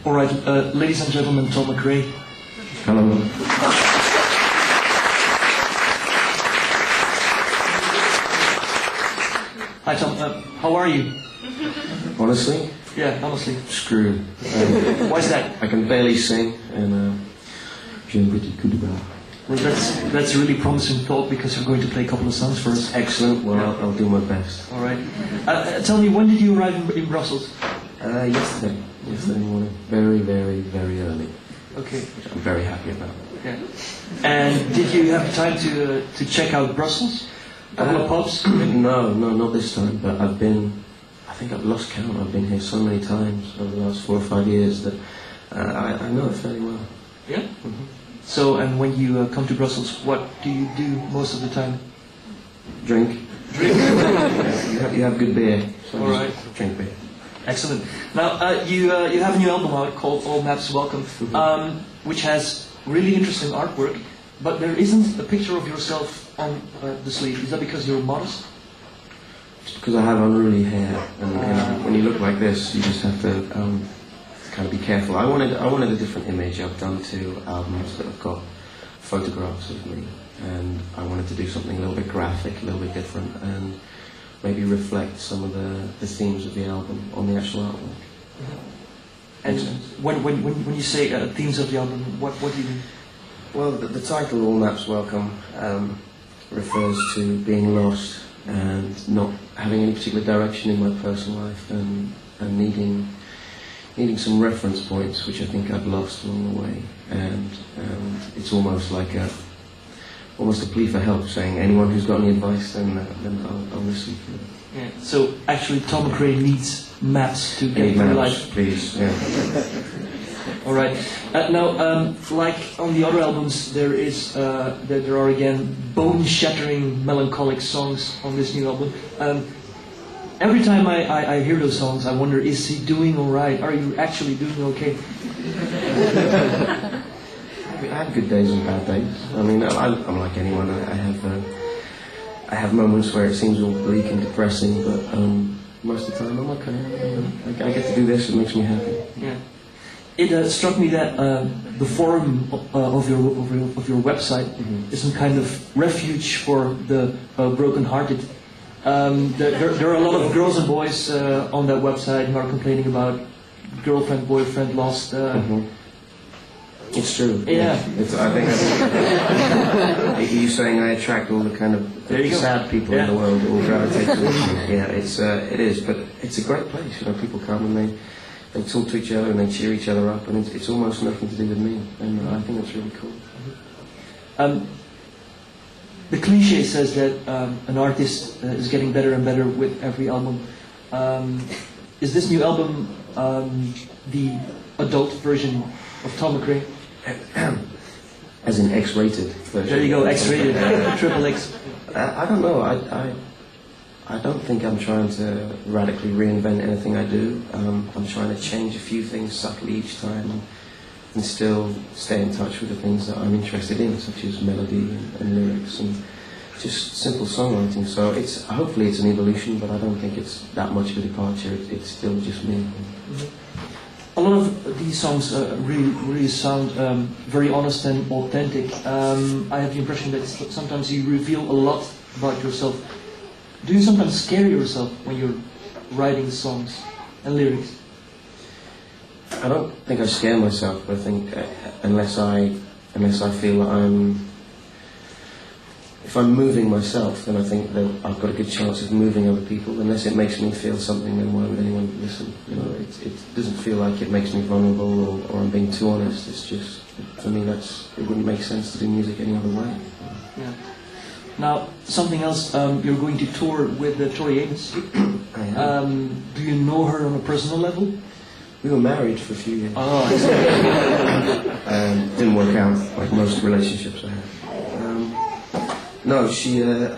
All right, ladies and gentlemen, Tom McRae. Hello. Hi Tom, how are you? Honestly? Yeah, honestly. Screwed. Why is that? I can barely sing, and je ne petit coup de bras. Well, that's a really promising thought because you're going to play a couple of songs for us. Excellent. Well, I'll do my best. All right. Tell me, when did you arrive in Brussels? Yesterday. Yesterday morning. Very, very, very early. Okay. Which I'm very happy about. Yeah. And did you have time to check out Brussels? A couple of pubs? No, not this time. But I think I've lost count. I've been here so many times over the last 4 or 5 years that I know it fairly well. Yeah? Mm-hmm. So, and when you come to Brussels, what do you do most of the time? Drink. Drink? You have good beer. So all right. Drink beer. Excellent. Now, you have a new album out called All Maps Welcome, which has really interesting artwork, but there isn't a picture of yourself on the sleeve. Is that because you're modest? It's because I have unruly hair, and when you look like this, you just have to kind of be careful. I wanted a different image. I've done 2 albums that have got photographs of me, and I wanted to do something a little bit graphic, a little bit different, and maybe reflect some of the themes of the album on the actual artwork. And when you say themes of the album, what do you mean? Well, the title All Maps Welcome refers to being lost and not having any particular direction in my personal life, and needing some reference points, which I think I've lost along the way. And it's almost like a plea for help, saying anyone who's got any advice, then I'll listen to it. Yeah. So actually, Tom McRae needs maps to get through life. Please. Yeah. All right. Now, like on the other albums, there are again bone-shattering, melancholic songs on this new album. Every time I hear those songs, I wonder: is he doing all right? Are you actually doing okay? I have good days and bad days. I mean, I'm like anyone. I have moments where it seems all bleak and depressing, but most of the time I'm okay. I get to do this; it makes me happy. Yeah. It struck me that the forum of your website is some kind of refuge for the broken-hearted. There are a lot of girls and boys on that website who are complaining about girlfriend, boyfriend lost. It's true. Yeah. I think are you saying I attract all the kind of sad people in the world that all gravitate to it? Yeah, it is, but it's a great place. You know, people come and they talk to each other and they cheer each other up, and it's almost nothing to do with me, and I think that's really cool. The cliche says that an artist is getting better and better with every album. Is this new album the adult version of Tom McRae? As in X-rated version. There you go, X-rated, triple X. I don't know. I don't think I'm trying to radically reinvent anything I do. I'm trying to change a few things subtly each time, and still stay in touch with the things that I'm interested in, such as melody and lyrics and just simple songwriting. So hopefully it's an evolution, but I don't think it's that much of a departure. It's still just me. Mm-hmm. A lot of these songs really sound very honest and authentic. I have the impression that sometimes you reveal a lot about yourself. Do you sometimes scare yourself when you're writing songs and lyrics? I don't think I scare myself, but I think unless I feel that if I'm moving myself, then I think that I've got a good chance of moving other people. Unless it makes me feel something, then why would anyone listen? You know, it doesn't feel like it makes me vulnerable or I'm being too honest. It's just, for me, it wouldn't make sense to do music any other way. Yeah. Now, something else, you're going to tour with Tori Amos. Do you know her on a personal level? We were married for a few years. Oh, I see. Didn't work out, like most relationships I had. No,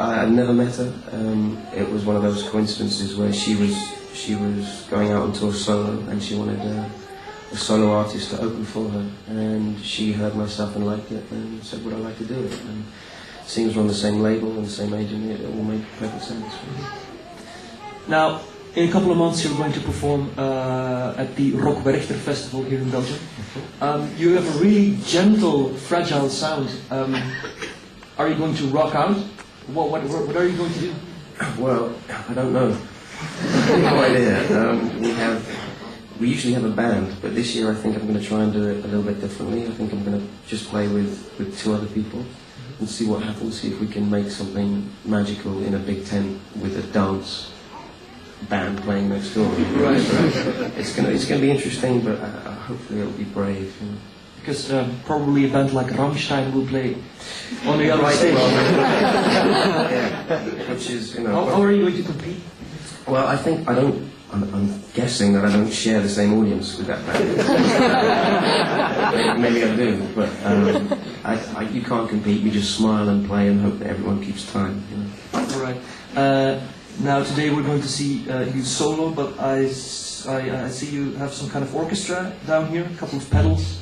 I've never met her. It was one of those coincidences where she was going out on tour solo, and she wanted a solo artist to open for her, and she heard my stuff and liked it, and said, would I like to do it? And seeing as we're on the same label and the same agent, it all made perfect sense. Now, in a couple of months you're going to perform at the Rock Werchter Festival here in Belgium. You have a really gentle, fragile sound. Are you going to rock out? What are you going to do? Well, I don't know. No idea. We usually have a band, but this year I think I'm going to try and do it a little bit differently. I think I'm going to just play with two other people and see what happens, see if we can make something magical in a big tent with a dance band playing next door. Right. It's gonna be interesting, but hopefully it'll be brave. You know. Because probably a band like Rammstein will play on the other stage. Yeah, which is, you know. How are you going to compete? Well, I'm guessing that I don't share the same audience with that band. Maybe I do, but you can't compete. You just smile and play and hope that everyone keeps time. You know. All right. Now today we're going to see you solo, but I see you have some kind of orchestra down here, a couple of pedals.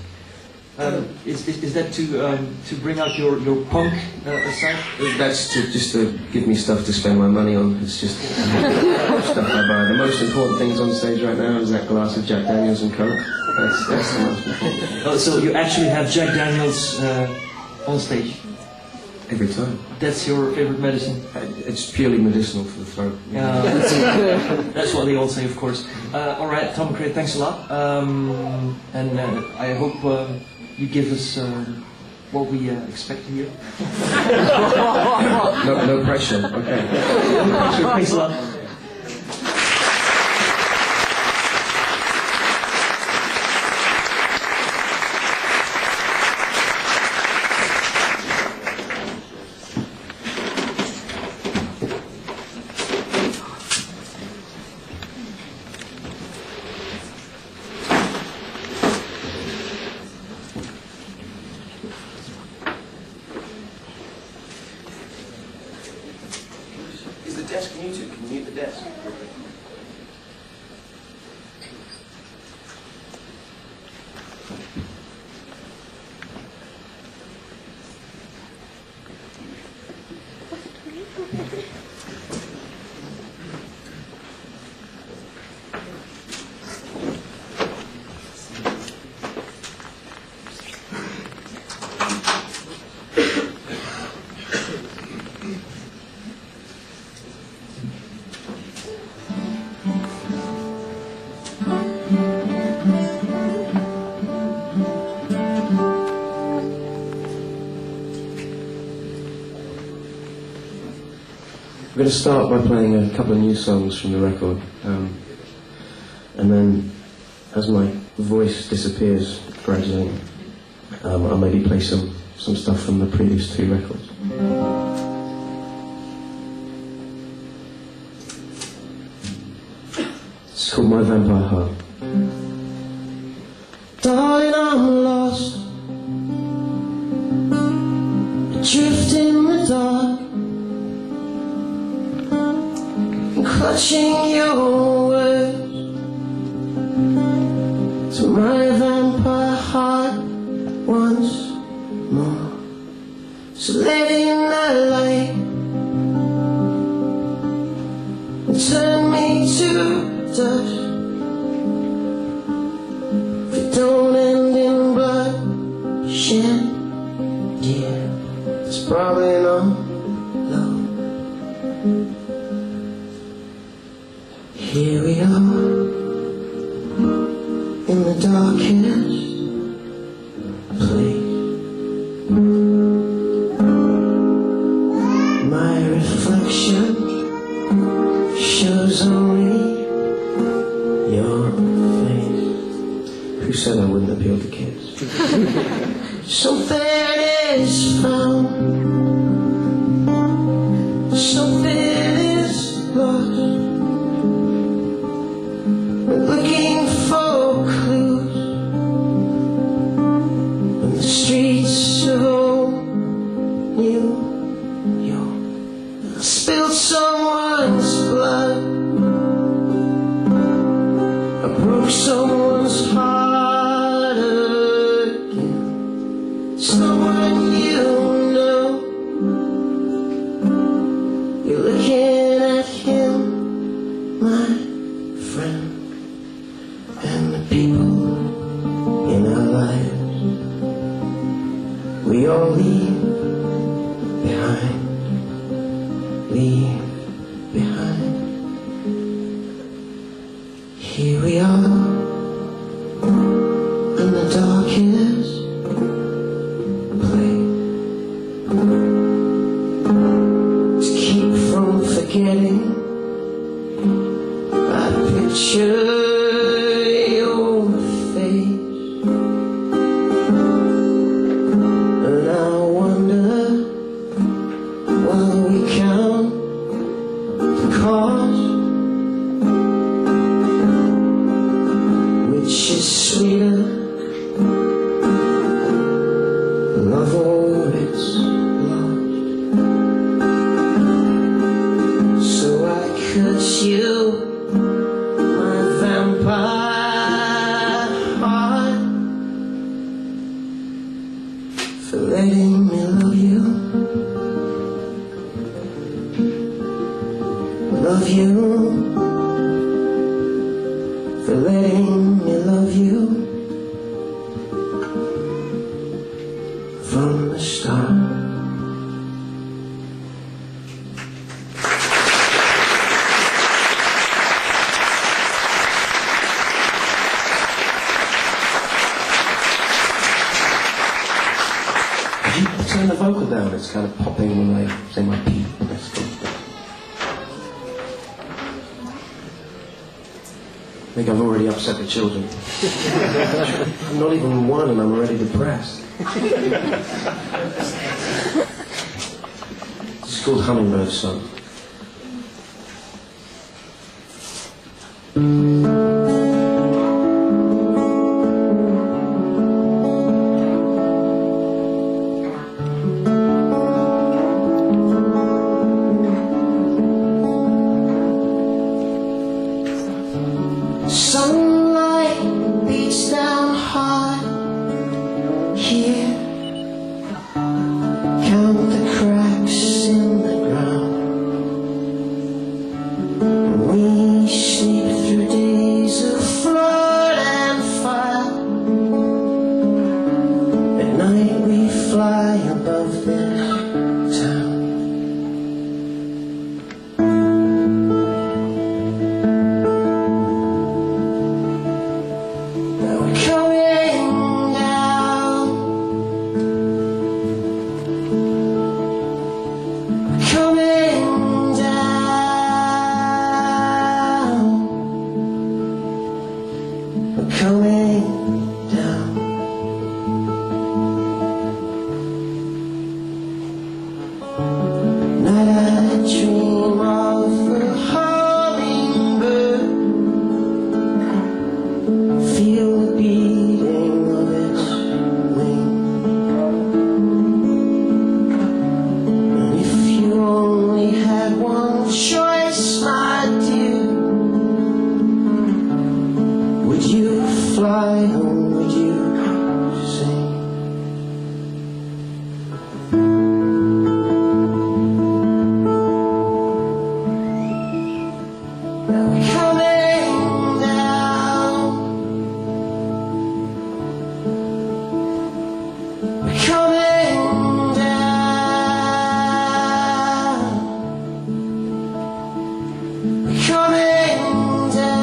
Is that to bring out your punk side? That's just to give me stuff to spend my money on. It's just stuff I buy. The most important things on stage right now is that glass of Jack Daniels and Coke. That's the most important. So you actually have Jack Daniels on stage? Every time. That's your favorite medicine? It's purely medicinal for the throat. That's what they all say, of course. All right, Tom McRae, thanks a lot. And I hope you give us what we expect to hear. No pressure. Okay. Thanks a lot. Is the desk muted? Can you mute the desk? I'm going to start by playing a couple of new songs from the record, and then as my voice disappears gradually, I'll maybe play some stuff from the previous two records. It's called My Vampire Heart. Darling, I'm lost, adrift in the dark, clutching your words to my vampire heart once more. So let in the light and turn me to dust. If it don't end in bloodshed, yeah, it's probably not love. Here we are, in the darkest place. My reflection shows only your face. Who said I wouldn't appeal to kids? Something is found, something is lost. Looking for clues on the streets of old New York. I spilled someone's blood, I broke someone's heart again. Someone you know, you're looking at him, my friend and the people in our lives we all leave behind. Here we are in the darkest place to keep from forgetting. I picture your face, and I wonder while we count the cost, which is sweeter, love or it's lost. So I cut you, my vampire heart, for letting me love you. Love you, for letting me love you from the start. Could you turn the vocal down? It's kind of popping when I say my P. That's good. I think I've already upset the children. I'm not even one and I'm already depressed. It's called Hummingbird Song. Sunlight beats down hard here. Count the cracks in the ground. We sleep through days of flood and fire. At night we fly above this town. Coming down. Night I dream of a hummingbird, feel the beating of its wings. And if you only had one choice, my dear, would you fly or would you sing? Now we're coming down. We're coming down. We're coming down.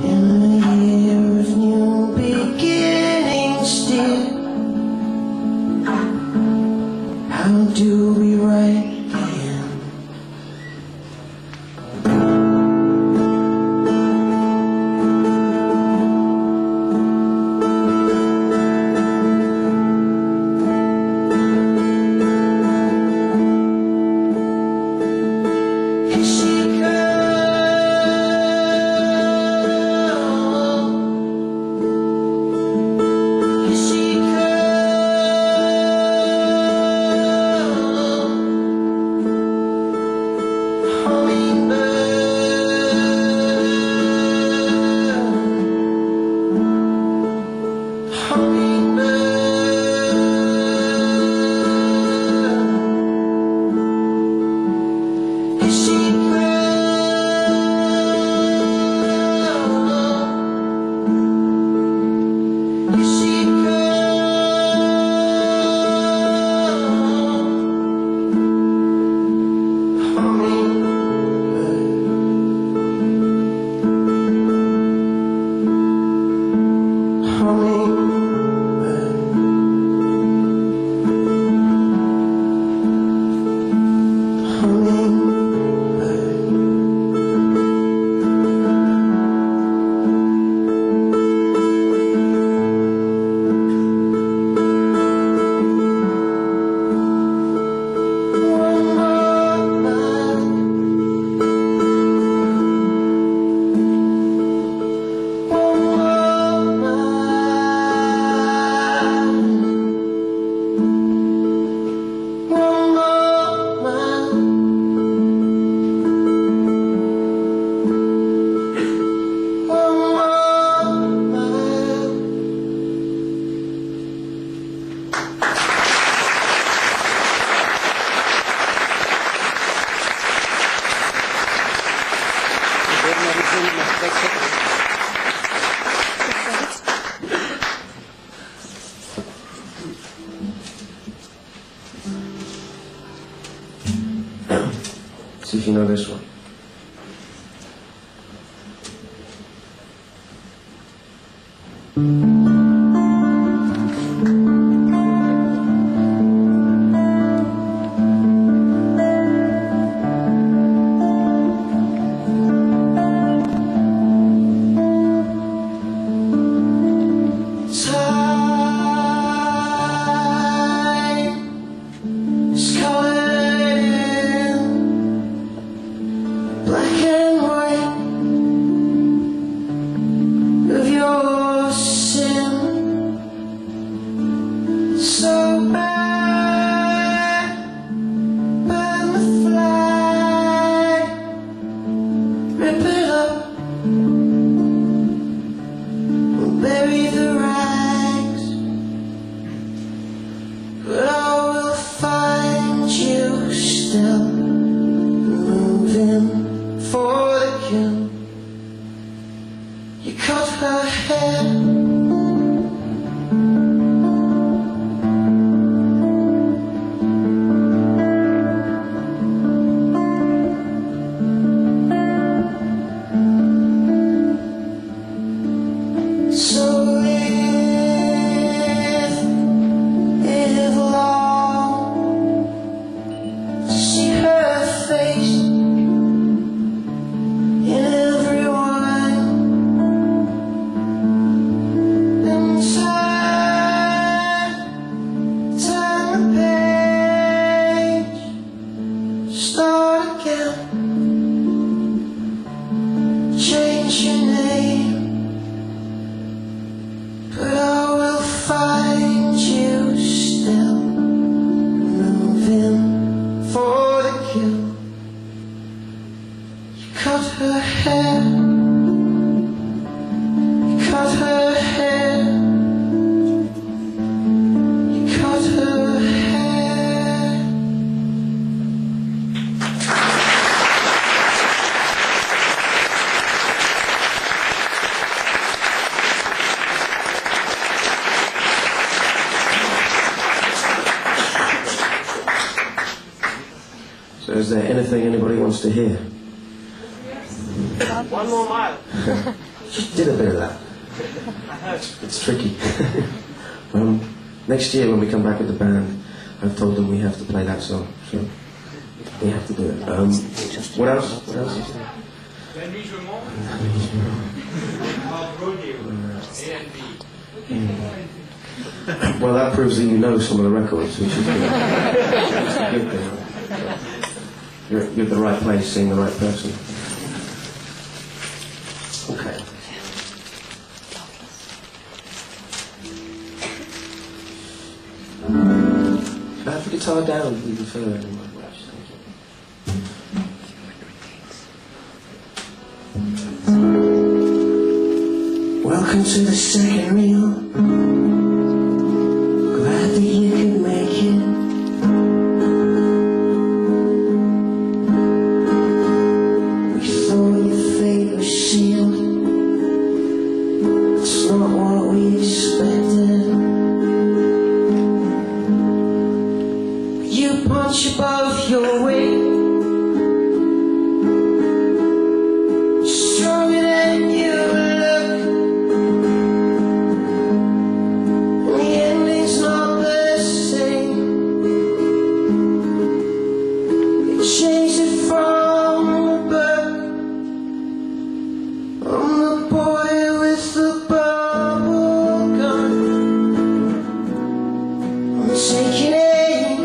In a year of new beginnings, dear, how do we write again? See if you know this one. So is there anything anybody wants to hear? One more mile. Just did a bit of that. It's tricky. Next year when we come back with the band, I've told them we have to play that song. So we have to do it. What else? What else? Well, that proves that you know some of the records, which is good. That's a good thing. You're at the right place, seeing the right person. Okay. Should I have the guitar down even further in my watch? Thank you. Welcome to the second reel. Glad that you could make it. We thought your fate was sealed. It's not what we expected. You punch above your weight. Stronger than you look. And the ending's not the same. You changed it from the book. I'm the boy with the bubble gun. I'm taking aim.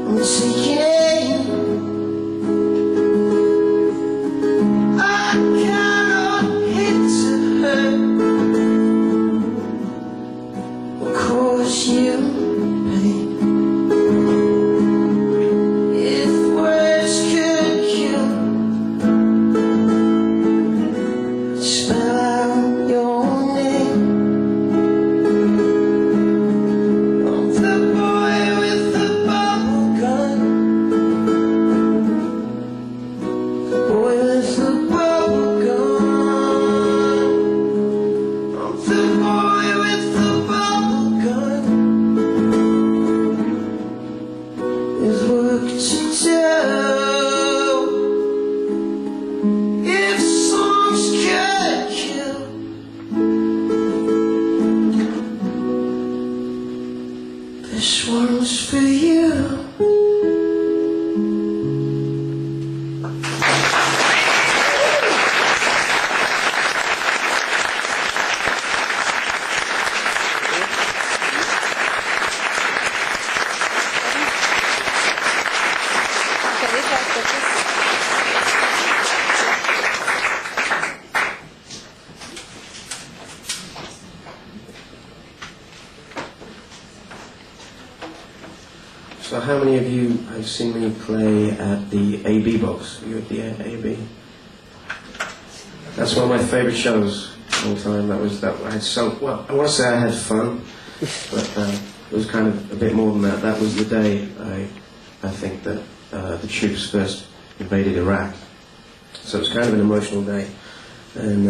I'm taking. I cannot hate to hurt or cause you pain. If words could kill, spell out your name. I'm the boy with the bubble gun, the boy with the bubble gun. I'm the boy with the bubble gun, with work to do. If songs could kill, this one's for you. So how many of you have seen me play at the AB box? Are you at the AB? That's one of my favourite shows all the time. I had so, well, I want to say I had fun, but it was kind of a bit more than that. That was the day I think that the troops first invaded Iraq. So it was kind of an emotional day. And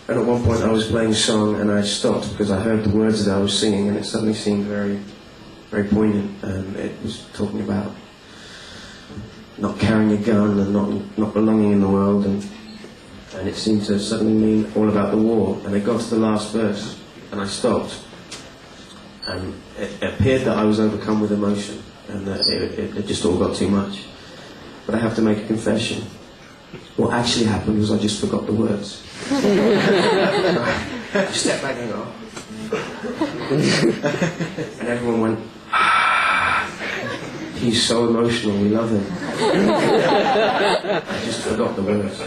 at one point I was playing a song and I stopped because I heard the words that I was singing and it suddenly seemed very, very poignant. It was talking about not carrying a gun and not belonging in the world, and it seemed to suddenly mean all about the war. And it got to the last verse and I stopped, and it appeared that I was overcome with emotion and that it just all got too much. But I have to make a confession. What actually happened was I just forgot the words. I stepped back and go, and everyone went, he's so emotional, we love him. I just forgot the words.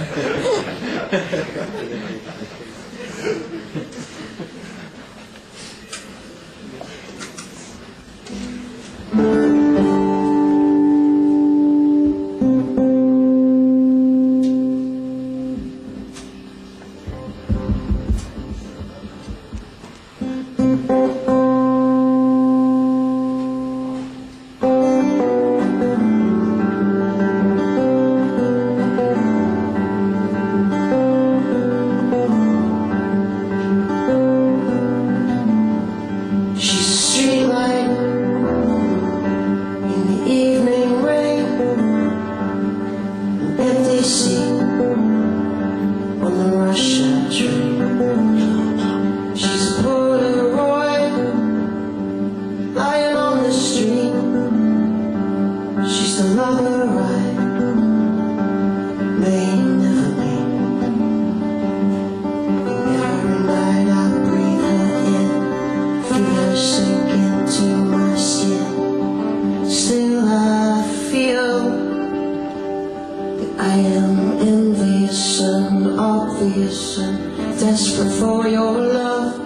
Desperate for your love,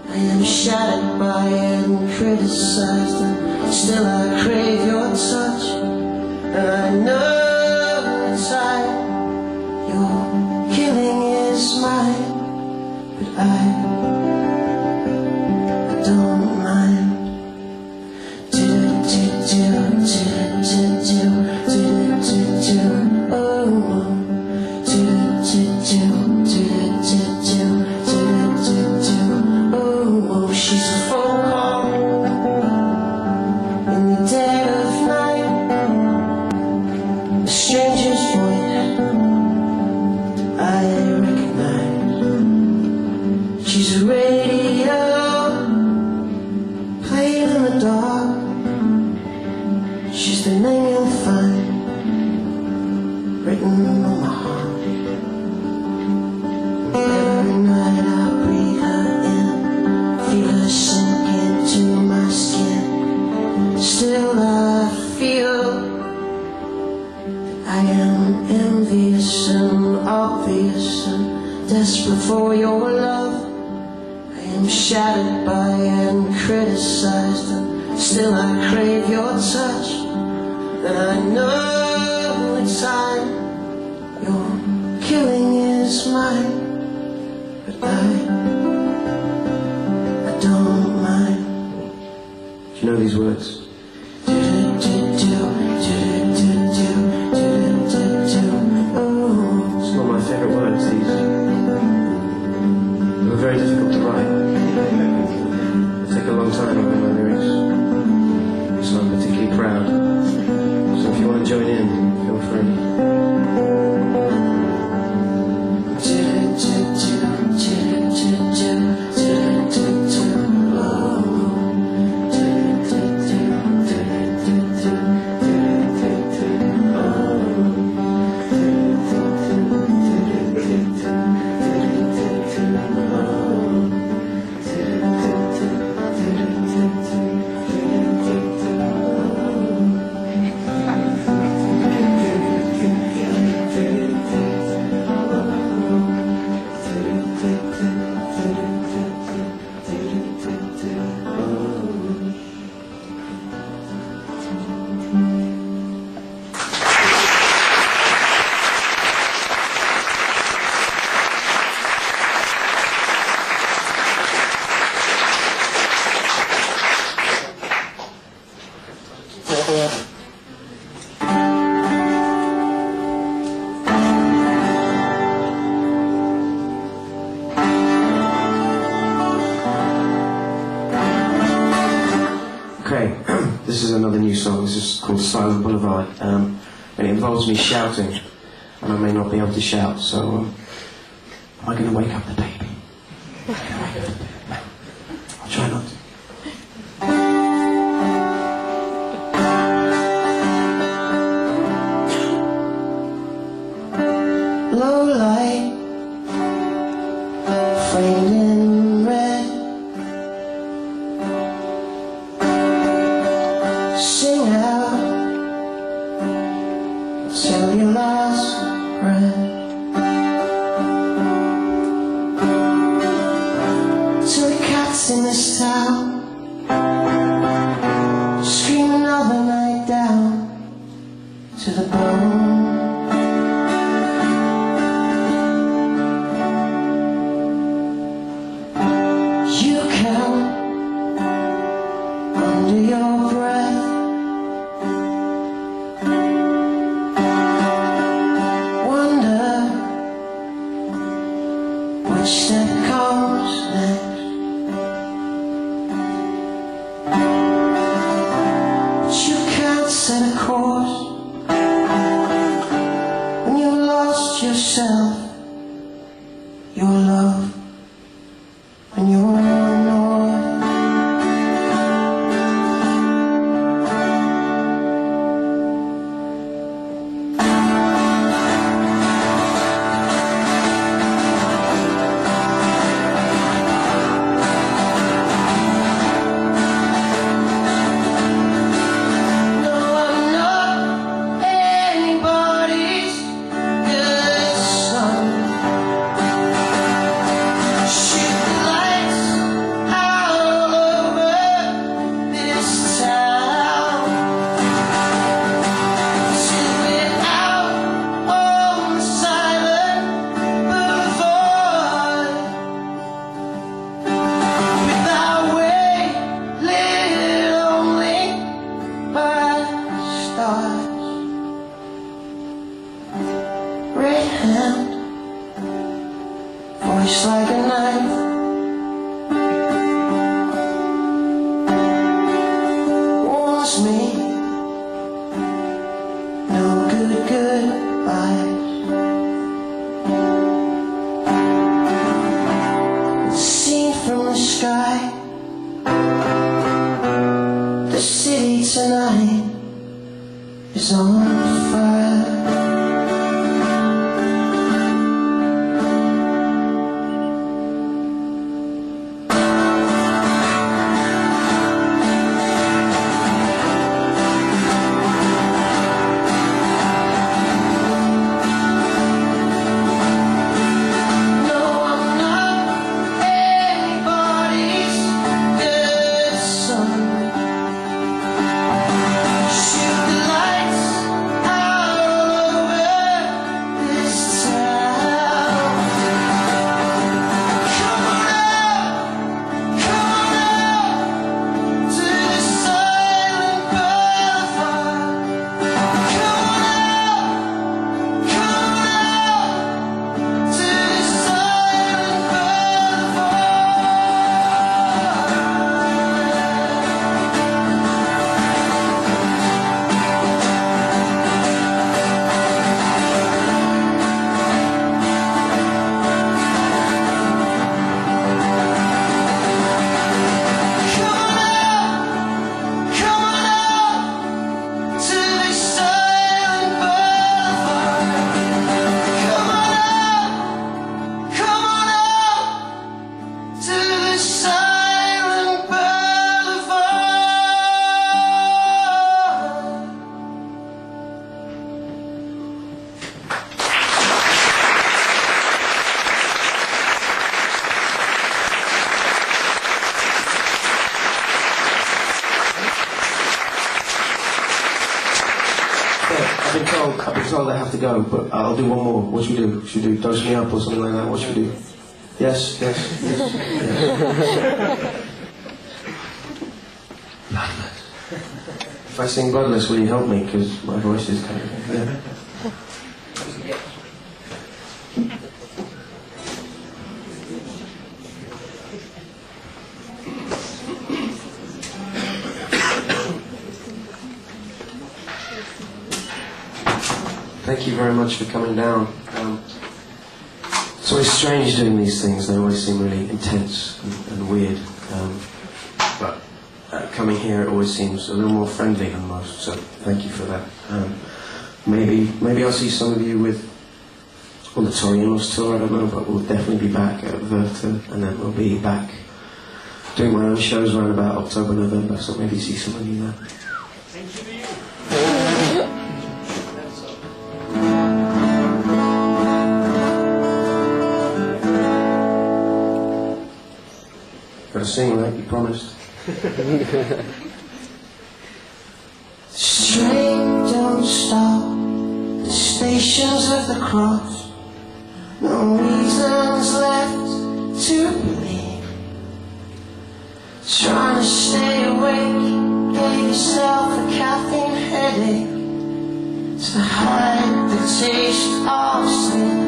I am shattered by it and criticized, and still I crave your touch. And I know inside your killing is mine, but I don't mind. Do do do do do do do do. Oh, do do do do do. Oh, she's a phone call in the dead of night, a stranger's voice I recognize. She's a radio played in the dark. She's the name you'll find written on my heart. Every night I breathe her in, feel her sink into my skin. Still feel I am envious and obvious and desperate for your love. I am shattered by and criticized, and still I crave your touch. And I know in time your killing is mine, but I don't mind. Do you know these words? It's not my favourite words, these. They were very difficult to write. They take a long time to write my lyrics. So I'm particularly proud. So if you want to join in, feel free. Okay, this is another new song. This is called Silent Boulevard, and it involves me shouting, and I may not be able to shout, so am I going to wake up the baby? I'll try not to. Low light, framed in red, sing out till your last breath, till the cats in this town scream another night down to the bone. You count under your breath, wonder which step comes next. But you can't set a course when you've lost yourself, your love, when you're north. No, I'm not anybody's good son. Shoot the lights all over this town, till we're out on the silent boulevard, with our way lit only by stars. Red hand, voice like a knife, warns me no good goodbyes. It's seen from the sky, the city tonight is on fire. I've been told I have to go, but I'll do one more. What should we do? Should we do Dose Me Up or something like that? What should we do? Yes, yes, yes. If I sing Bloodless, will you help me? Because my voice is kind of... Yeah. Thank you very much for coming down. It's always strange doing these things. They always seem really intense and weird. But coming here, it always seems a little more friendly than most. So thank you for that. Maybe I'll see some of you on the Torrinos tour. I don't know, but we'll definitely be back at Verta, and then we'll be back doing my own shows around about October, November. So maybe see some of you there. Gotta sing, right? You promised. The train don't stop. The stations of the cross. No reasons left to believe. Trying to stay awake. Gave yourself a caffeine headache to hide the taste of sleep.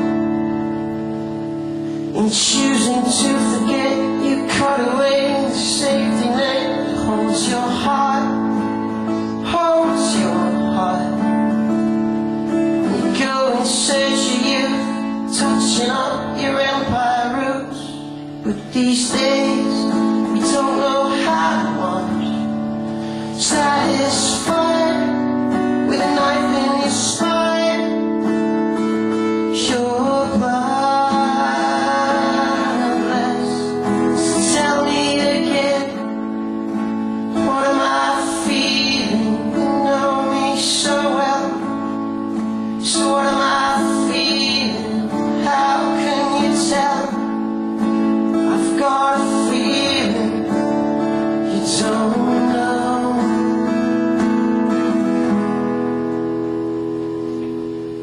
In choosing to forget, you cut away the safety net. Holds your heart, holds your heart. You go in search of youth, touching up your empire roots. But these days, we don't know how much. Satisfied with a knife in your spine. Your blood.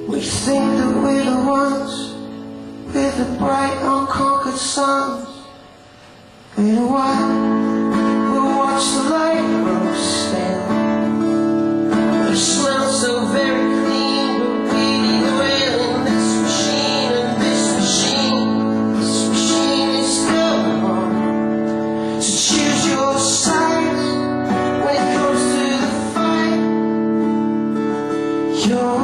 We think that we're the ones with the bright unconquered suns. Wait a while, we'll watch the light grow stale. It smells so very clean, but really the oil in this machine, and this machine is going on. So choose your sides when it comes to the fight. Your